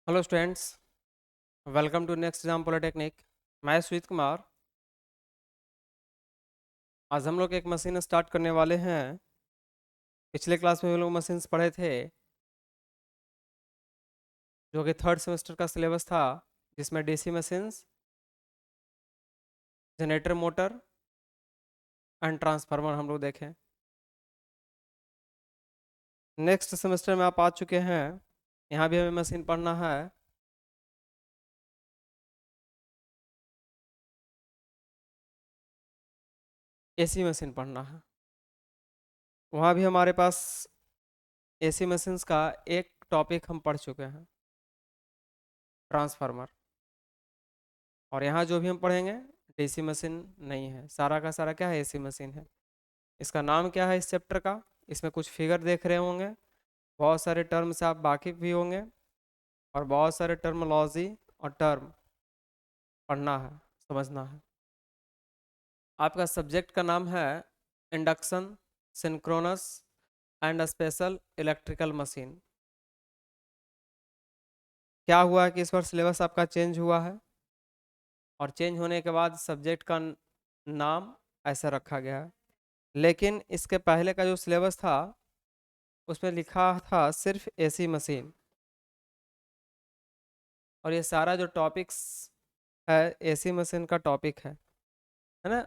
Hello students, welcome to next exam polytechnic. मैं सुजीत कुमार। आज हम लोग एक मशीन स्टार्ट करने वाले हैं। पिछले क्लास में हम लोग मशीन्स पढ़े थे, जो कि थर्ड सेमेस्टर का सिलेबस था, जिसमें DC machines, generator motor and transformer हम लोग देखें। नेक्स्ट सेमेस्टर में आप आ चुके हैं, यहाँ भी हमें मशीन पढ़ना है। एसी मशीन पढ़ना है। वहाँ भी हमारे पास एसी मशीन्स का एक टॉपिक हम पढ़ चुके हैं, ट्रांसफार्मर। और यहाँ जो भी हम पढ़ेंगे डीसी मशीन नहीं है, सारा का सारा क्या है, एसी मशीन है। इसका नाम क्या है इस चैप्टर का? इसमें कुछ फिगर देख रहे होंगे, बहुत सारे टर्म से आप वाकिफ भी होंगे, और बहुत सारे टर्मोलॉजी और टर्म पढ़ना है, समझना है। आपका सब्जेक्ट का नाम है induction, synchronous and special electrical machine. क्या हुआ है कि इस बार सिलेबस आपका चेंज हुआ है, और चेंज होने के बाद सब्जेक्ट का नाम ऐसा रखा गया है। लेकिन इसके पहले का जो सिलेबस था, उसमें लिखा था सिर्फ एसी मशीन, और ये सारा जो टॉपिक्स है एसी मशीन का टॉपिक है ना।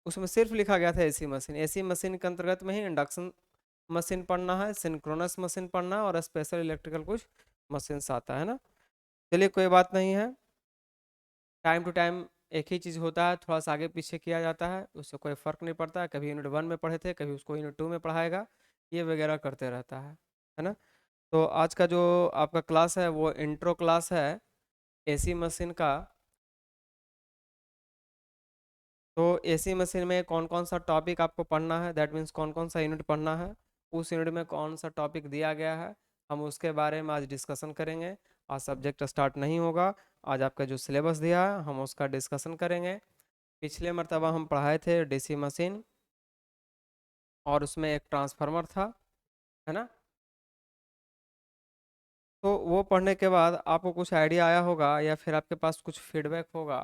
उसमें सिर्फ लिखा गया था एसी मशीन। एसी मशीन के अंतर्गत में ही इंडक्शन मशीन पढ़ना है, सिंक्रोनस मशीन पढ़ना है, और स्पेशल इलेक्ट्रिकल कुछ मशीन्स आता है ना। चलिए, कोई बात नहीं है। टाइम टू टाइम एक ही चीज़ होता है, थोड़ा सा आगे पीछे किया जाता है, उससे कोई फ़र्क नहीं पड़ता है। कभी यूनिट 1 में पढ़े थे, कभी उसको यूनिट 2 में पढ़ाएगा, ये वगैरह करते रहता है ना। तो आज का जो आपका क्लास है वो इंट्रो क्लास है एसी मशीन का। तो एसी मशीन में कौन कौन सा टॉपिक आपको पढ़ना है, दैट मीन्स कौन कौन सा यूनिट पढ़ना है, उस यूनिट में कौन सा टॉपिक दिया गया है, हम उसके बारे में आज डिस्कशन करेंगे। आज सब्जेक्ट स्टार्ट नहीं होगा, आज आपका जो सिलेबस दिया है हम उसका डिस्कशन करेंगे। पिछले मर्तबा हम पढ़ाए थे डीसी मशीन, और उसमें एक ट्रांसफार्मर था, है ना। तो वो पढ़ने के बाद आपको कुछ आइडिया आया होगा, या फिर आपके पास कुछ फीडबैक होगा,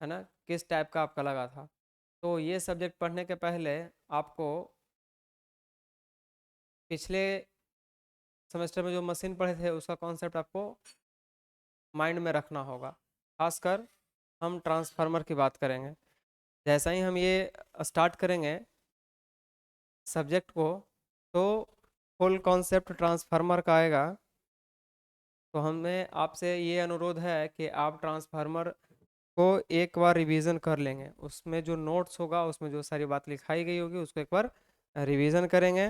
है ना, किस टाइप का आपका लगा था। तो ये सब्जेक्ट पढ़ने के पहले आपको पिछले सेमेस्टर में जो मशीन पढ़े थे उसका कॉन्सेप्ट आपको माइंड में रखना होगा। खासकर हम ट्रांसफार्मर की बात करेंगे। जैसा ही हम ये स्टार्ट करेंगे सब्जेक्ट को, तो फुल कॉन्सेप्ट ट्रांसफार्मर का आएगा। तो हमें आपसे ये अनुरोध है कि आप ट्रांसफार्मर को एक बार रिवीजन कर लेंगे। उसमें जो नोट्स होगा, उसमें जो सारी बात लिखाई गई होगी, उसको एक बार रिवीजन करेंगे,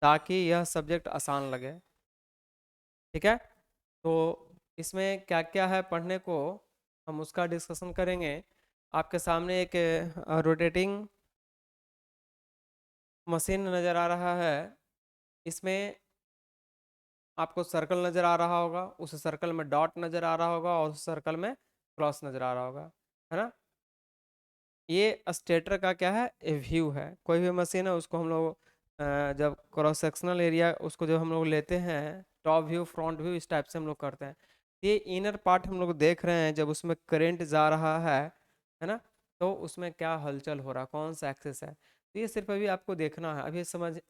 ताकि यह सब्जेक्ट आसान लगे। ठीक है। तो इसमें क्या क्या है पढ़ने को, हम उसका डिस्कशन करेंगे। आपके सामने एक रोटेटिंग मशीन नज़र आ रहा है। इसमें आपको सर्कल नज़र आ रहा होगा, उस सर्कल में डॉट नज़र आ रहा होगा, और उस सर्कल में क्रॉस नज़र आ रहा होगा, है ना। ये स्टेटर का क्या है, व्यू है। कोई भी मशीन है उसको हम लोग जब क्रॉस सेक्शनल एरिया उसको जब हम लोग लेते हैं, टॉप व्यू फ्रंट व्यू इस टाइप से हम लोग करते हैं। ये इनर पार्ट हम लोग देख रहे हैं, जब उसमें करंट जा रहा है ना, तो उसमें क्या हलचल हो रहा है, कौन सा एक्सेस है। तो ये सिर्फ अभी आपको देखना है,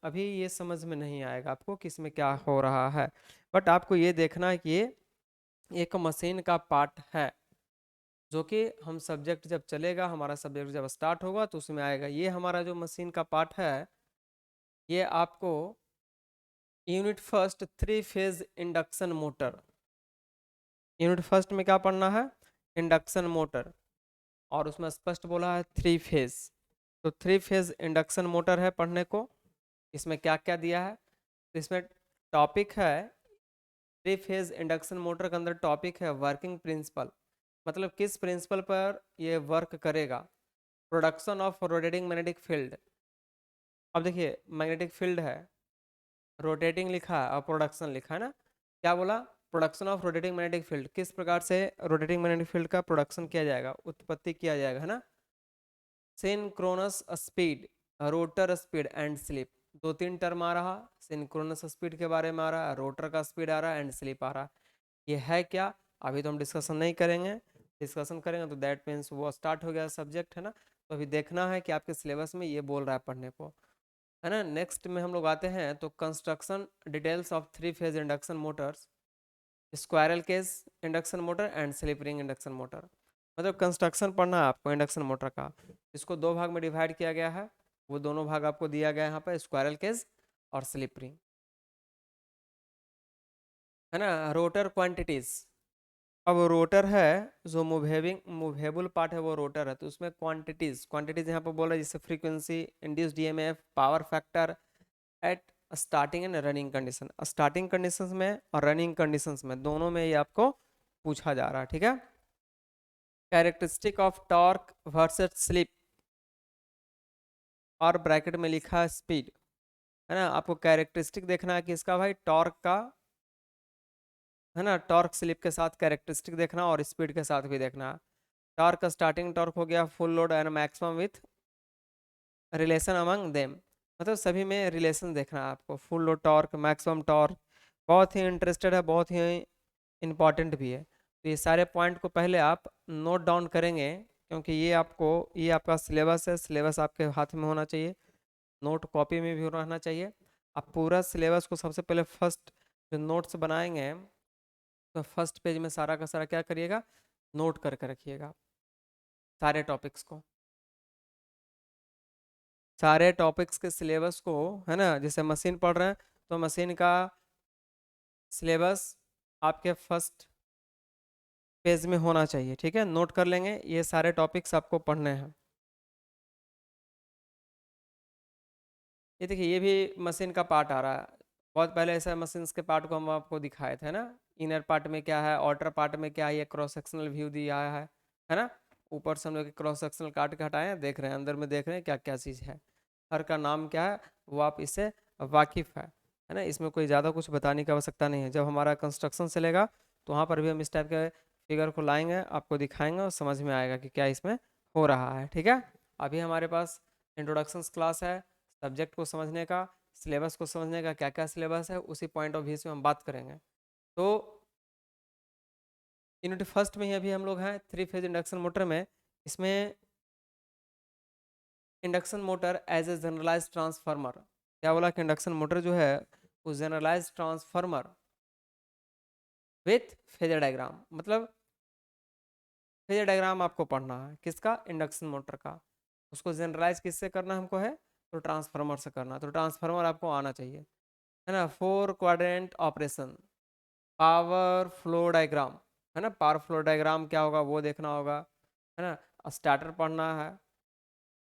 अभी ये समझ में नहीं आएगा आपको कि इसमें क्या हो रहा है। बट आपको ये देखना है कि ये एक मशीन का पार्ट है, जो कि हम सब्जेक्ट जब चलेगा, हमारा सब्जेक्ट जब स्टार्ट होगा तो उसमें आएगा। ये हमारा जो मशीन का पार्ट है, ये आपको unit first three phase induction motor, unit first में क्या पढ़ना है, इंडक्शन मोटर। और उसमें स्पष्ट बोला है थ्री फेज, तो थ्री फेज इंडक्शन मोटर है पढ़ने को। इसमें क्या क्या दिया है, तो इसमें टॉपिक है थ्री फेज इंडक्शन मोटर के अंदर टॉपिक है वर्किंग प्रिंसिपल, मतलब किस प्रिंसिपल पर ये वर्क करेगा। Production of rotating magnetic field. अब देखिए, मैग्नेटिक फील्ड है, रोटेटिंग लिखा है और प्रोडक्शन लिखा है ना। क्या बोला, production of rotating magnetic field, किस प्रकार से रोटेटिंग मैग्नेटिक फील्ड का प्रोडक्शन किया जाएगा, उत्पत्ति किया जाएगा, है ना। Synchronous speed, rotor speed and slip, दो तीन टर्म आ रहा। सिंक्रोनस स्पीड के बारे में आ रहा है, रोटर का स्पीड आ रहा है, एंड स्लिप आ रहा है। ये है क्या, अभी तो हम डिस्कशन नहीं करेंगे, डिस्कशन करेंगे तो दैट मीन्स वो स्टार्ट हो गया सब्जेक्ट, है ना। तो अभी देखना है कि आपके सिलेबस में ये बोल रहा है पढ़ने को, है ना। नेक्स्ट में हम लोग आते हैं तो construction details of 3 phase induction motors, squirrel cage induction motor and slip ring induction motor. मतलब कंस्ट्रक्शन पढ़ना है आपको इंडक्शन मोटर का। इसको 2 भाग में डिवाइड किया गया है, वो दोनों भाग आपको दिया गया है यहाँ पर, स्क्वायरल केज और स्लिप रिंग, है ना। रोटर क्वांटिटीज, अब रोटर है जो मूवेबल पार्ट है वो रोटर है, तो उसमें क्वांटिटीज, क्वांटिटीज यहाँ पर बोल रहा है जैसे frequency, induced EMF, power factor at starting and running condition. Starting conditions में और रनिंग कंडीशंस में दोनों में ये आपको पूछा जा रहा है, ठीक है। Characteristic of torque versus slip, और ब्रैकेट में लिखा है स्पीड, है ना। आपको कैरेक्टरिस्टिक देखना है कि इसका भाई टॉर्क का, है ना, टॉर्क स्लिप के साथ कैरेक्टरिस्टिक देखना और स्पीड के साथ भी देखना। टॉर्क का स्टार्टिंग टॉर्क हो गया full load and maximum with relation among them, मतलब सभी में रिलेशन देखना है आपको, full load torque, maximum torque. बहुत ही इंटरेस्टेड है, बहुत ही इम्पॉर्टेंट भी है, तो ये सारे पॉइंट को पहले आप नोट डाउन करेंगे, क्योंकि ये आपको, ये आपका सिलेबस है, सिलेबस आपके हाथ में होना चाहिए, नोट कॉपी में भी रहना चाहिए। आप पूरा सिलेबस को सबसे पहले फर्स्ट जो नोट्स बनाएंगे तो फर्स्ट पेज में सारा का सारा क्या करिएगा, नोट करके रखिएगा सारे टॉपिक्स को, सारे टॉपिक्स के सिलेबस को, है ना। जैसे मशीन पढ़ रहे हैं तो मशीन का सिलेबस आपके फर्स्ट पेज में होना चाहिए, ठीक है। नोट कर लेंगे, ये सारे टॉपिक्स आपको पढ़ने हैं। ये देखिए ये भी मशीन का पार्ट आ रहा है, बहुत पहले ऐसा मशीन्स के पार्ट को हम आपको दिखाए थे ना। इनर पार्ट में क्या है, आउटर पार्ट में क्या है, ये क्रॉस सेक्शनल व्यू दिया है ना। ऊपर से हम लोग क्रॉस सेक्शनल काट के हटाए हैं, देख रहे हैं अंदर में, देख रहे हैं क्या क्या चीज़ है, हर का नाम क्या है वो आप इससे वाकिफ़ है ना। इसमें कोई ज़्यादा कुछ बताने की आवश्यकता नहीं है। जब हमारा कंस्ट्रक्शन चलेगा तो वहाँ पर भी हम इस टाइप के फिगर को लाएंगे, आपको दिखाएंगे और समझ में आएगा कि क्या इसमें हो रहा है, ठीक है। अभी हमारे पास इंट्रोडक्शन क्लास है, सब्जेक्ट को समझने का, सिलेबस को समझने का, क्या क्या सिलेबस है उसी पॉइंट ऑफ व्यू से हम बात करेंगे। तो यूनिट फर्स्ट में ही अभी हम लोग हैं 3 फेज इंडक्शन मोटर में। इसमें induction motor as a generalise transformer, क्या बोला कि इंडक्शन मोटर जो है वो generalise transformer with phasor diagram, मतलब फेजर डायग्राम आपको पढ़ना है किसका, इंडक्शन मोटर का। उसको जनरलाइज किससे करना हमको है, तो ट्रांसफार्मर से करना, तो ट्रांसफार्मर आपको आना चाहिए, है ना। 4 quadrant operation, power flow diagram, है ना। पावर फ्लो डायग्राम क्या होगा वो देखना होगा, है ना। स्टार्टर पढ़ना है,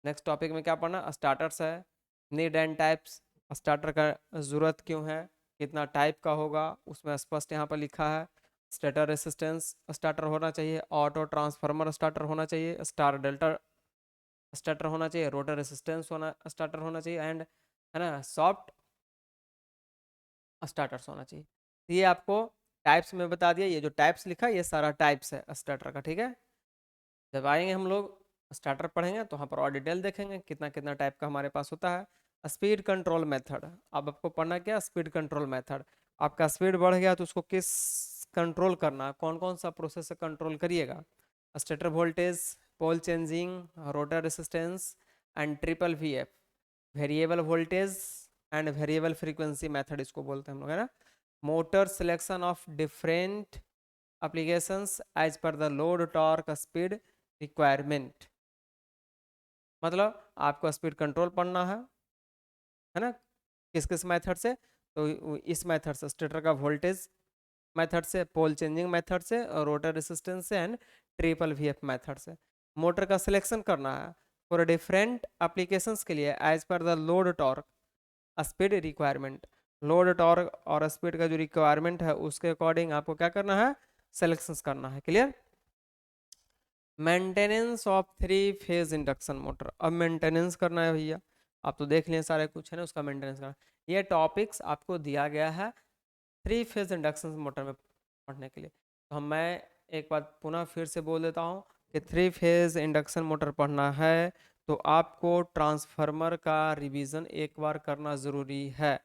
नेक्स्ट टॉपिक में क्या पढ़ना, स्टार्टर्स है, नीड एंड टाइप्स, स्टार्टर का ज़रूरत क्यों है, कितना टाइप का होगा उसमें स्पष्ट यहाँ पर लिखा है। स्टेटर रेसिस्टेंस स्टार्टर होना चाहिए, ऑटो ट्रांसफार्मर स्टार्टर होना चाहिए, स्टार डेल्टा स्टार्टर होना चाहिए, रोटर रेसिस्टेंस होना स्टार्टर होना चाहिए, एंड, है ना, सॉफ्ट स्टार्टर्स होना चाहिए। तो ये आपको टाइप्स में बता दिया, ये जो टाइप्स लिखा है ये सारा टाइप्स है स्टार्टर का, ठीक है। जब आएंगे हम लोग स्टार्टर पढ़ेंगे तो वहाँ पर और डिटेल देखेंगे कितना कितना टाइप का हमारे पास होता है। स्पीड कंट्रोल मेथड, अब आपको पढ़ना क्या, स्पीड कंट्रोल मेथड। आपका स्पीड बढ़ गया तो उसको किस कंट्रोल करना, कौन कौन सा प्रोसेस से कंट्रोल करिएगा। Stator voltage, pole changing, rotor resistance and triple V F, variable voltage and variable frequency method इसको बोलते हैं हम लोग, है ना। Motor selection of different applications as per the load torque speed requirement, मतलब आपको स्पीड कंट्रोल पढ़ना है ना, किस किस मेथड से, तो इस मेथड से स्टेटर का वोल्टेज मेथड से, पोल चेंजिंग मेथड से, और रोटर रेसिस्टेंस से, एंड ट्रिपल वीएफ मेथड से मोटर का सिलेक्शन करना है फॉर डिफरेंट एप्लीकेशंस के लिए as per the load torque speed requirement. Load torque और स्पीड का जो रिक्वायरमेंट है उसके अकॉर्डिंग आपको क्या करना है, सिलेक्शंस करना है, clear. Maintenance of 3 phase induction motor, अब मेंटेनेंस करना है भैया, आप तो देख लें सारे कुछ है ना, उसका मेंटेनेंस करना। ये टॉपिक्स आपको दिया गया है 3 फेज इंडक्शन मोटर में पढ़ने के लिए। तो हम मैं एक बात पुनः फिर से बोल देता हूँ कि 3 फेज इंडक्शन मोटर पढ़ना है तो आपको ट्रांसफार्मर का रिवीजन एक बार करना ज़रूरी है,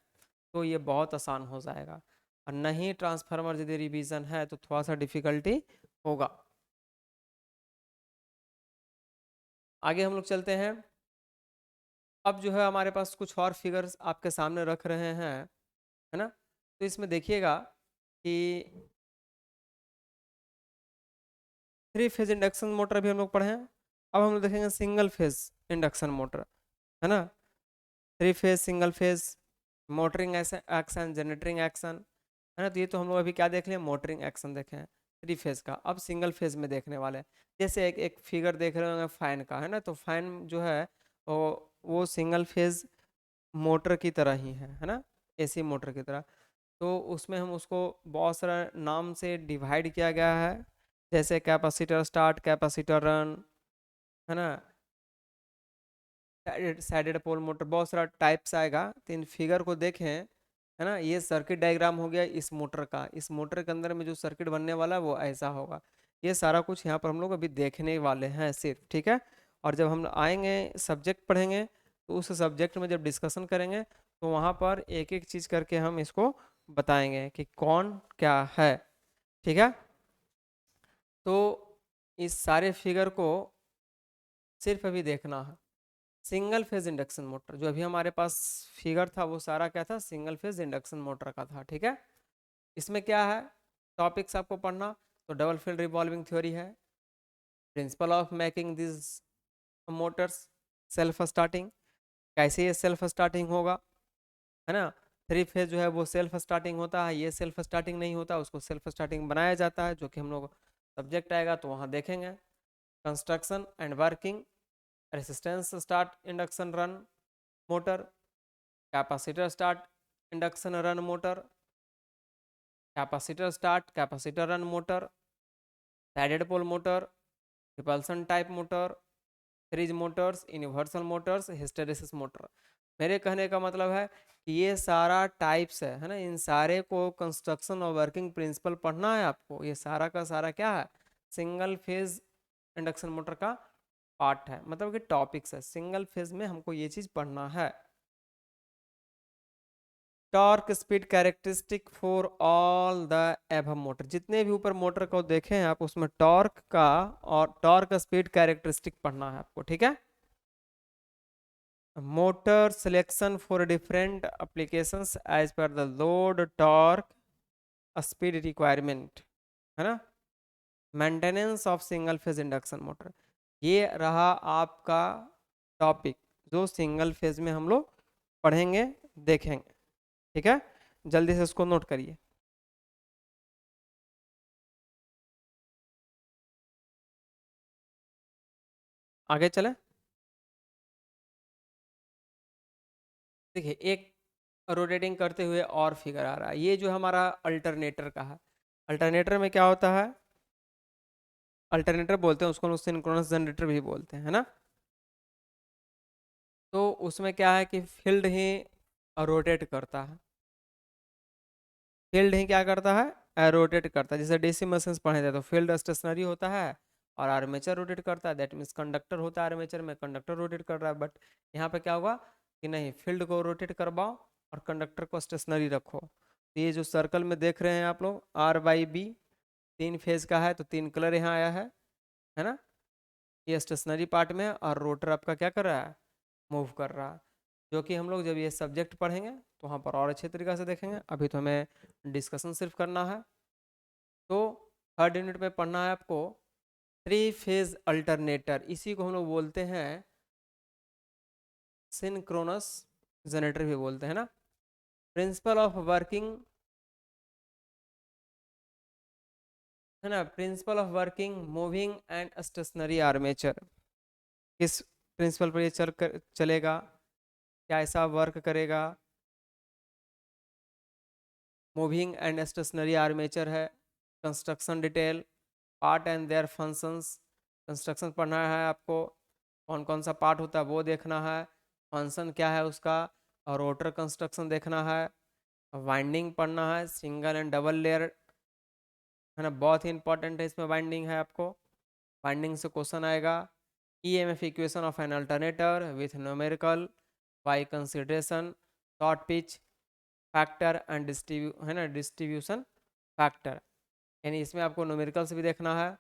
तो ये बहुत आसान हो जाएगा। और नहीं ट्रांसफार्मर यदि रिवीजन है तो थोड़ा सा डिफिकल्टी होगा। आगे हम लोग चलते हैं। अब जो है हमारे पास कुछ और फिगर्स आपके सामने रख रहे हैं, है ना। तो इसमें देखिएगा कि 3 फेज इंडक्शन मोटर भी हम लोग पढ़े हैं। अब हम लोग देखेंगे सिंगल फेज इंडक्शन मोटर, है ना। 3 phase single phase motoring action, generating action, है ना। तो ये तो हम लोग अभी क्या देख लिया, मोटरिंग एक्शन देखे हैं 3 फेज का। अब सिंगल फेज में देखने वाले हैं। जैसे एक फिगर देख रहे होंगे फैन का, है ना। तो फैन जो है वो सिंगल फेज मोटर की तरह ही है ना, एसी मोटर की तरह। तो उसमें हम उसको बहुत सारा नाम से डिवाइड किया गया है, जैसे कैपेसिटर स्टार्ट, कैपेसिटर रन, है ना, साइडेड पोल मोटर, बहुत सारा टाइप्स आएगा। तो इन फिगर को देखें, है ना। ये सर्किट डायग्राम हो गया इस मोटर का। इस मोटर के अंदर में जो सर्किट बनने वाला है वो ऐसा होगा। ये सारा कुछ यहाँ पर हम लोग अभी देखने वाले हैं सिर्फ, ठीक है। और जब हम आएंगे सब्जेक्ट पढ़ेंगे तो उस सब्जेक्ट में जब डिस्कशन करेंगे तो वहाँ पर एक एक चीज़ करके हम इसको बताएंगे कि कौन क्या है, ठीक है। तो इस सारे फिगर को सिर्फ अभी देखना है। सिंगल फेज इंडक्शन मोटर जो अभी हमारे पास फिगर था वो सारा क्या था, सिंगल फेज इंडक्शन मोटर का था, ठीक है। इसमें क्या है टॉपिक्स आपको पढ़ना, तो डबल फील्ड रिवॉल्विंग थ्योरी है, principle of making this Motors self starting, कैसे ये सेल्फ स्टार्टिंग होगा, है ना। 3 फेज जो है वो सेल्फ स्टार्टिंग होता है, ये सेल्फ स्टार्टिंग नहीं होता, उसको सेल्फ स्टार्टिंग बनाया जाता है, जो कि हम लोग सब्जेक्ट आएगा तो वहाँ देखेंगे। Construction and working, resistance start induction run motor, capacitor start induction run motor, capacitor start capacitor run motor, shaded pole motor, repulsion type motor, series motors, universal motors, hysteresis motor. मेरे कहने का मतलब है कि ये सारा टाइप्स है ना। इन सारे को कंस्ट्रक्शन और वर्किंग प्रिंसिपल पढ़ना है आपको। ये सारा का सारा क्या है, सिंगल फेज इंडक्शन मोटर का पार्ट है, मतलब कि टॉपिक्स है। सिंगल फेज में हमको ये चीज पढ़ना है। Torque speed characteristic for all the above motor, जितने भी ऊपर मोटर को देखें हैं आप उसमें टॉर्क का और टॉर्क स्पीड कैरेक्टरिस्टिक पढ़ना है आपको, ठीक है। Motor selection for different applications as per the load torque speed requirement, है ना। Maintenance of single phase induction motor, ये रहा आपका टॉपिक जो सिंगल फेज में हम लोग पढ़ेंगे देखेंगे, ठीक है। जल्दी से उसको नोट करिए। आगे चले। देखिए एक रोटेटिंग करते हुए और फिगर आ रहा है, ये जो हमारा अल्टरनेटर का है। अल्टरनेटर में क्या होता है, अल्टरनेटर बोलते हैं उसको, हम सिंक्रोनस जनरेटर भी बोलते हैं, है ना। तो उसमें क्या है कि फील्ड ही रोटेट करता है, फील्ड ही क्या करता है, रोटेट करता है। जैसे डीसी मशीन पढ़े थे तो फील्ड स्टेशनरी होता है और आर्मेचर रोटेट करता है, दैट मीन्स कंडक्टर होता है आर्मेचर में, कंडक्टर रोटेट कर रहा है। बट यहाँ पे क्या होगा कि नहीं, फील्ड को रोटेट करवाओ और कंडक्टर को स्टेशनरी रखो। तो ये जो सर्कल में देख रहे हैं आप लोग R/B 3 फेज का है, तो 3 कलर यहाँ आया है ना। ये स्टेशनरी पार्ट में है और रोटर आपका क्या कर रहा है, मूव कर रहा है। जो कि हम लोग जब ये सब्जेक्ट पढ़ेंगे तो वहाँ पर और अच्छे तरीके से देखेंगे। अभी तो हमें डिस्कशन सिर्फ करना है। तो थर्ड यूनिट में पढ़ना है आपको 3 फेज अल्टरनेटर, इसी को हम लोग बोलते हैं सिंक्रोनस जनरेटर भी बोलते हैं ना। प्रिंसिपल ऑफ वर्किंग, है ना, principle of working moving and stationary armature, किस प्रिंसिपल पर ये चलेगा, क्या ऐसा वर्क करेगा। मूविंग एंड स्टेशनरी आर्मेचर है। Construction detail, part and their functions, construction पढ़ना है आपको, कौन कौन सा पार्ट होता है वो देखना है, फंक्शन क्या है उसका, और रोटर कंस्ट्रक्शन देखना है। वाइंडिंग पढ़ना है, सिंगल एंड डबल लेयर, है ना, बहुत ही इंपॉर्टेंट है इसमें वाइंडिंग है आपको। वाइंडिंग से क्वेश्चन आएगा। EMF equation of an alternator with numerical by consideration short pitch, factor and distribution factor, यानी इसमें आपको न्यूमेरिकल्स भी देखना है।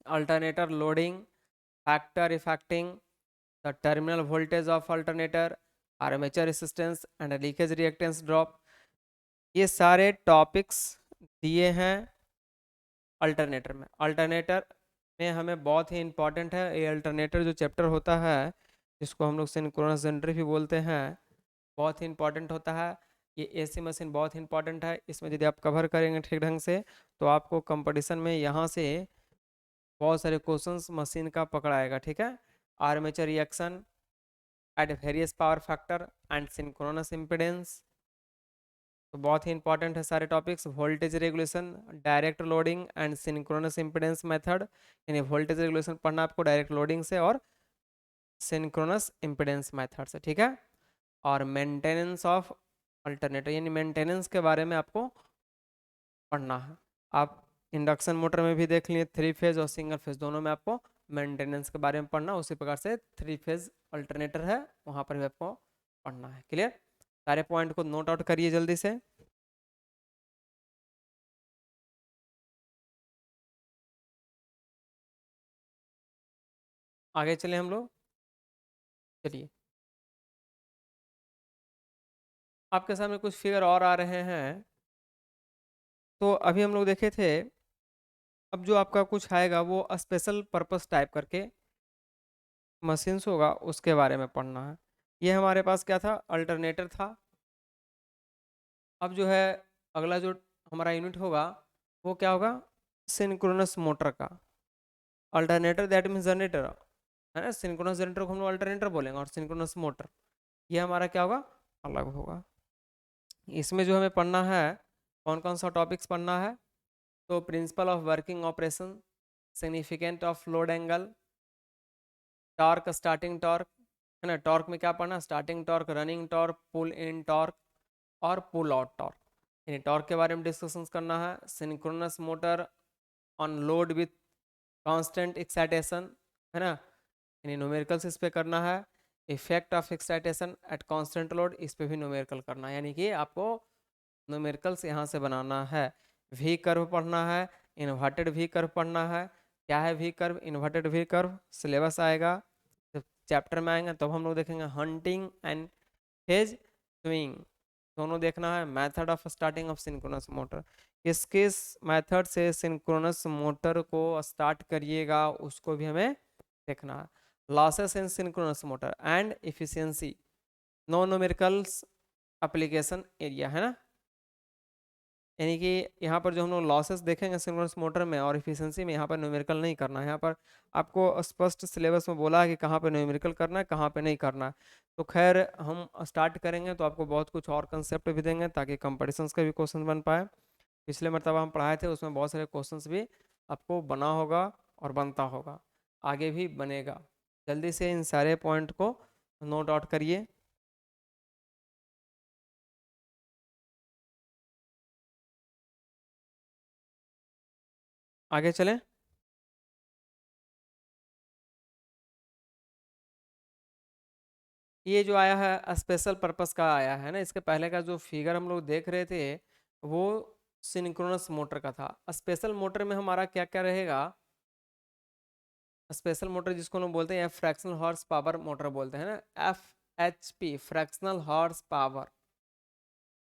Alternator loading, factor affecting the terminal voltage of alternator, armature resistance and leakage reactance drop, ये सारे topics दिए हैं अल्टरनेटर में। अल्टरनेटर में हमें बहुत ही इंपॉर्टेंट है ये अल्टरनेटर जो चैप्टर होता है, जिसको हम लोग सिंक्रोनस जनरेटर भी बोलते हैं, बहुत ही इंपॉर्टेंट होता है। ये एसी मशीन बहुत ही इंपॉर्टेंट है, इसमें यदि आप कवर करेंगे ठीक ढंग से तो आपको कंपटीशन में यहाँ से बहुत सारे क्वेश्चंस मशीन का पकड़ाएगा, ठीक है। Armature reaction at various power factor and synchronous impedance, तो बहुत ही इंपॉर्टेंट है सारे topics. Voltage regulation, direct loading and synchronous impedance method, यानी वोल्टेज रेगुलेशन पढ़ना आपको डायरेक्ट लोडिंग से और सिंक्रोनस इम्पिडेंस मेथड से, ठीक है। और मेंटेनेंस ऑफ अल्टरनेटर, यानी मेंटेनेंस के बारे में आपको पढ़ना है। आप इंडक्शन मोटर में भी देख लिए, 3 फेज और सिंगल फेज दोनों में आपको मेंटेनेंस के बारे में पढ़ना, उसी प्रकार से 3 फेज अल्टरनेटर है वहां पर भी आपको पढ़ना है। क्लियर? सारे पॉइंट को नोट आउट करिए जल्दी से। आगे चले हम लोग, चलिए आपके सामने कुछ फिगर और आ रहे हैं। तो अभी हम लोग देखे थे, अब जो आपका कुछ आएगा वो स्पेशल पर्पस टाइप करके मशीन्स होगा, उसके बारे में पढ़ना है। ये हमारे पास क्या था, अल्टरनेटर था। अब जो है अगला जो हमारा यूनिट होगा वो क्या होगा, सिंक्रोनस मोटर का। अल्टरनेटर दैट मीन्स जनरेटर, है ना। सिंक्रोनस जनरेटर को हम लोग अल्टरनेटर बोलेंगे, और सिंक्रोनस मोटर ये हमारा क्या होगा, अलग होगा। इसमें जो हमें पढ़ना है, कौन कौन सा टॉपिक्स पढ़ना है, तो principal of working operation, significant of load angle, torque starting torque, है ना। टॉर्क में क्या पढ़ना, स्टार्टिंग टॉर्क, रनिंग टॉर्क, पुल इन टॉर्क और पुल आउट टॉर्क, यानी टॉर्क के बारे में डिस्कशन करना है। Synchronous motor on load with constant excitation, है ना, यानी न्यूमेरिकल्स इस पे करना है। Effect of excitation at constant load, इस पे भी न्यूमेरिकल करना है, यानी कि आपको न्यूमेरिकल्स यहाँ से बनाना है। वी कर्व पढ़ना है, इन्वर्टेड वी कर्व पढ़ना है। क्या है V curve, inverted V curve, syllabus आएगा जब चैप्टर में आएंगे तब हम लोग देखेंगे। हंटिंग एंड फेज स्विंग दोनों देखना है। Method of starting of synchronous motor, किस किस मेथड से सिंक्रोनस मोटर को स्टार्ट करिएगा उसको भी हमें देखना है। Losses in synchronous motor and efficiency, no numericals application area, है ना। यानी कि यहाँ पर जो हम लोग लॉसेस देखेंगे सिंक्रोनस मोटर में और इफिशियंसी में, यहाँ पर न्यूमेरिकल नहीं करना है। यहाँ पर आपको स्पष्ट सिलेबस में बोला है कि कहाँ पे न्यूमेरिकल करना है, कहाँ पे नहीं करना है। तो खैर हम स्टार्ट करेंगे तो आपको बहुत कुछ और कंसेप्ट भी देंगे ताकि कंपटीशंस के भी क्वेश्चन बन पाए। पिछले मरतबा हम पढ़ाए थे उसमें बहुत सारे क्वेश्चंस भी आपको बना होगा और बनता होगा, आगे भी बनेगा। जल्दी से इन सारे पॉइंट को नोट आउट करिए। आगे चलें। ये जो आया है स्पेशल पर्पस का आया है ना, इसके पहले का जो फिगर हम लोग देख रहे थे वो सिंक्रोनस मोटर का था। स्पेशल मोटर में हमारा क्या क्या रहेगा, स्पेशल मोटर जिसको हम बोलते हैं फ्रैक्शनल हॉर्स पावर मोटर बोलते हैं ना, FHP, फ्रैक्शनल हॉर्स पावर।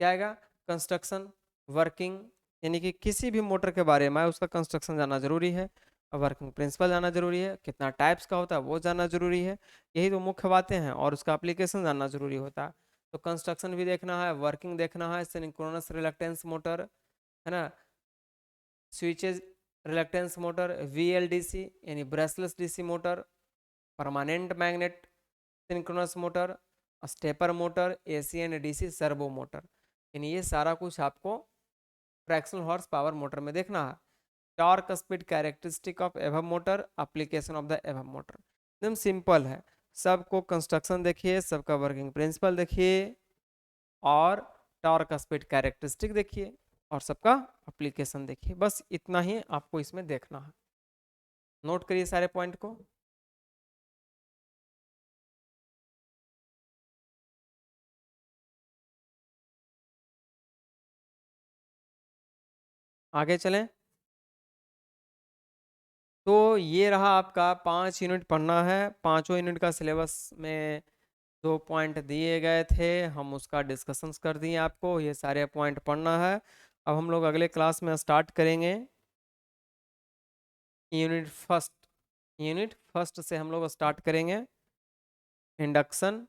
क्या आएगा, कंस्ट्रक्शन, वर्किंग, यानी कि किसी भी मोटर के बारे में उसका कंस्ट्रक्शन जानना जरूरी है, वर्किंग प्रिंसिपल जानना जरूरी है, कितना टाइप्स का होता है वो जानना जरूरी है। यही तो मुख्य बातें हैं, और उसका एप्लीकेशन जानना जरूरी होता है। तो कंस्ट्रक्शन भी देखना है, वर्किंग देखना है। सिंक्रोनस रिलक्टेंस मोटर, है ना, स्विचेज रिलक्टेंस मोटर, VLDC यानी brushless DC motor, permanent magnet synchronous motor, stepper motor, AC and DC servo motor, यानी ये सारा कुछ आपको फ्रैक्शनल हॉर्स पावर मोटर में देखना है। टॉर्क स्पीड कैरेक्टरिस्टिक ऑफ एवम मोटर, एप्लीकेशन ऑफ द एवम मोटर, एकदम सिंपल है। सबको कंस्ट्रक्शन देखिए, सबका वर्किंग प्रिंसिपल देखिए, और टॉर्क स्पीड कैरेक्टरिस्टिक देखिए, और सबका एप्लीकेशन देखिए। बस इतना ही आपको इसमें देखना है। नोट करिए सारे पॉइंट को। आगे चलें। तो ये रहा आपका 5 यूनिट पढ़ना है। पांचों यूनिट का सिलेबस में 2 पॉइंट दिए गए थे, हम उसका डिस्कशंस कर दिए आपको। ये सारे पॉइंट पढ़ना है। अब हम लोग अगले क्लास में स्टार्ट करेंगे यूनिट फर्स्ट। यूनिट फर्स्ट से हम लोग स्टार्ट करेंगे। इंडक्शन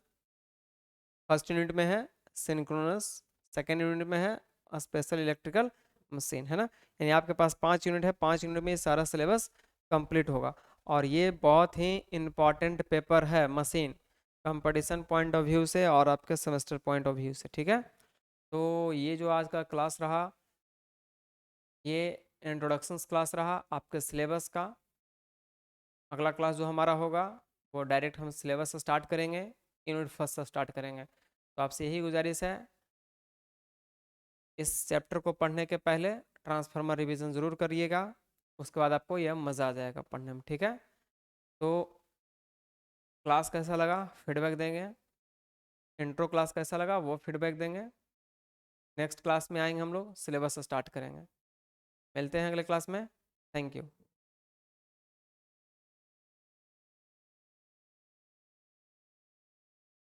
फर्स्ट यूनिट में है, सिंक्रोनस सेकेंड यूनिट में है, स्पेशल इलेक्ट्रिकल मशीन, है ना। यानी आपके पास 5 यूनिट है, 5 यूनिट में ये सारा सिलेबस कंप्लीट होगा। और ये बहुत ही इम्पॉर्टेंट पेपर है machine, competition point of view से और आपके सेमेस्टर पॉइंट ऑफ व्यू से, ठीक है। तो ये जो आज का क्लास रहा, ये इंट्रोडक्शंस क्लास रहा आपके सिलेबस का। अगला क्लास जो हमारा होगा वो डायरेक्ट हम सिलेबस से स्टार्ट करेंगे, यूनिट फर्स्ट से स्टार्ट करेंगे। तो आपसे यही गुजारिश है, इस चैप्टर को पढ़ने के पहले ट्रांसफार्मर रिवीजन ज़रूर करिएगा, उसके बाद आपको यह मज़ा आ जाएगा पढ़ने में, ठीक है। तो क्लास कैसा लगा फीडबैक देंगे, इंट्रो क्लास कैसा लगा वो फीडबैक देंगे। नेक्स्ट क्लास में आएंगे हम लोग सिलेबस स्टार्ट करेंगे। मिलते हैं अगले क्लास में। Thank you.